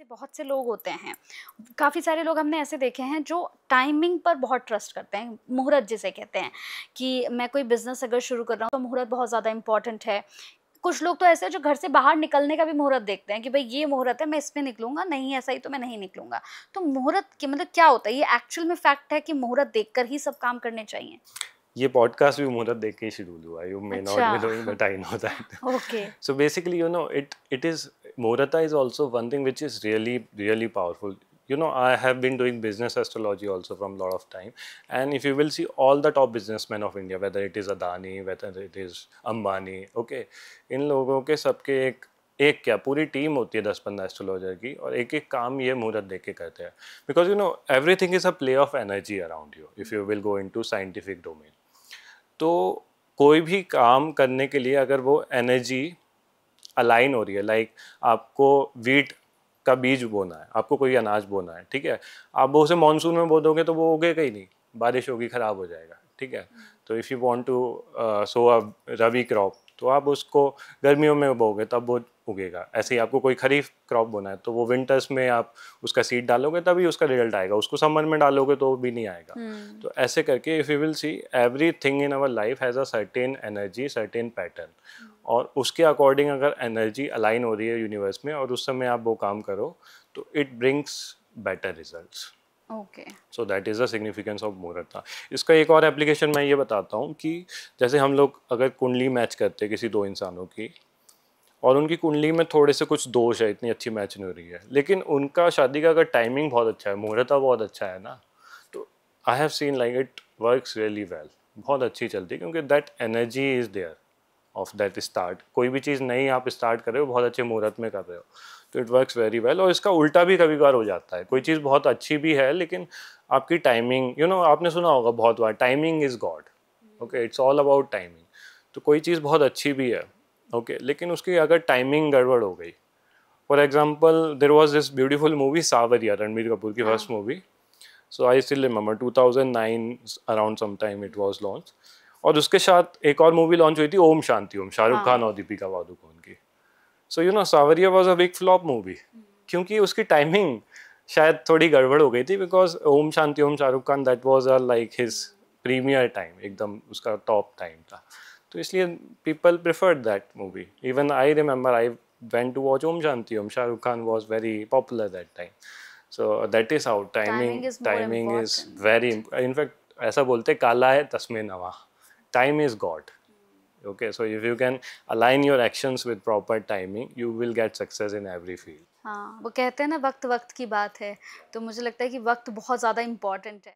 ऐसे बहुत से लोग होते हैं, काफ़ी सारे लोग हमने ऐसे देखे हैं जो टाइमिंग पर बहुत ट्रस्ट करते हैं, मुहूर्त जिसे कहते हैं कि मैं कोई बिज़नेस अगर शुरू कर रहा हूँ तो मुहूर्त बहुत ज़्यादा इंपॉर्टेंट है। कुछ लोग तो ऐसे हैं जो घर से बाहर निकलने का भी मुहूर्त देखते हैं कि भाई ये मुहूर्त है, मैं इसमें निकलूँगा, नहीं ऐसा ही तो मैं नहीं निकलूँगा। तो मुहूर्त के मतलब क्या होता है? ये एक्चुअल में फैक्ट है कि मुहूर्त देखकर ही सब काम करने चाहिए? ये पॉडकास्ट भी मुहूर्त देख के ही शेड्यूल हुआ. You may not अच्छा। be knowing, but I know that. Okay. So basically, it is Muhurta is also one thing which is really powerful. I have been doing business astrology also from a lot of time, and if you will see all the top businessmen of India, whether it is Adani, whether it is Ambani, okay, इन लोगों के सबके एक क्या पूरी team होती है 10-15 astrologer की, और एक एक काम ये मुहूर्त देख के करते हैं. Because everything is a play of energy around you if you will go into scientific domain. तो कोई भी काम करने के लिए अगर वो एनर्जी अलाइन हो रही है, लाइक आपको वीट का बीज बोना है, आपको कोई अनाज बोना है, ठीक है, आप वो उसे मानसून में बो दोगे तो वो उगेगा ही नहीं, बारिश होगी, खराब हो जाएगा, ठीक है. तो if you want to sow a rabi crop, तो आप उसको गर्मियों में बोगे तब वो उगेगा. ऐसे ही आपको कोई खरीफ क्रॉप बोना है तो वो विंटर्स में आप उसका सीड डालोगे तभी उसका रिजल्ट आएगा, उसको समर में डालोगे तो भी नहीं आएगा. तो ऐसे करके if you will see every thing in our life has a certain energy, certain pattern, और उसके अकॉर्डिंग अगर एनर्जी अलाइन हो रही है यूनिवर्स में और उस समय आप वो काम करो तो it brings better results. Okay. So that is the significance of मुहूर्त. इसका एक और एप्लीकेशन मैं ये बताता हूँ कि जैसे हम लोग अगर कुंडली मैच करते हैं किसी दो इंसानों की, और उनकी कुंडली में थोड़े से कुछ दोष है, इतनी अच्छी मैच नहीं हो रही है, लेकिन उनका शादी का अगर टाइमिंग बहुत अच्छा है, मुहूर्त बहुत अच्छा है ना, तो I have seen like it works really well. बहुत अच्छी चलती है क्योंकि that energy is there of that start. कोई भी चीज़ नई आप स्टार्ट कर रहे हो, बहुत अच्छे मुहूर्त में कर रहे हो, तो इट वर्क्स वेरी वेल. और इसका उल्टा भी कभी कभार हो जाता है, कोई चीज़ बहुत अच्छी भी है लेकिन आपकी टाइमिंग, आपने सुना होगा बहुत बार, timing is God. Okay, it's all about timing. तो कोई चीज़ बहुत अच्छी भी है, ओके, लेकिन उसकी अगर टाइमिंग गड़बड़ हो गई. For example there was this beautiful movie Saawariya, Ranbir Kapoor की first movie. So I still remember 2009 around some time it was launch. और उसके साथ एक और मूवी लॉन्च हुई थी, ओम शांति ओम, शाहरुख खान और दीपिका पादुकोण की. So Saawariya was a big flop movie क्योंकि उसकी टाइमिंग शायद थोड़ी गड़बड़ हो गई थी. Because Om Shanti Om Shahrukh Khan, that was like his premier time, एकदम उसका टॉप टाइम था. तो इसलिए people preferred that movie. Even I remember I went to watch Om Shanti Om. Shah Rukh Khan was very popular that time. So that is how timing is more timing is important. very in fact ऐसा बोलते काला है तस्मे नवा. Time is God. Okay, so if you can align your actions with proper timing, you will get success in every field. हाँ, वो कहते हैं ना वक्त वक्त की बात है, तो मुझे लगता है कि वक्त बहुत ज़्यादा इम्पोर्टेंट है।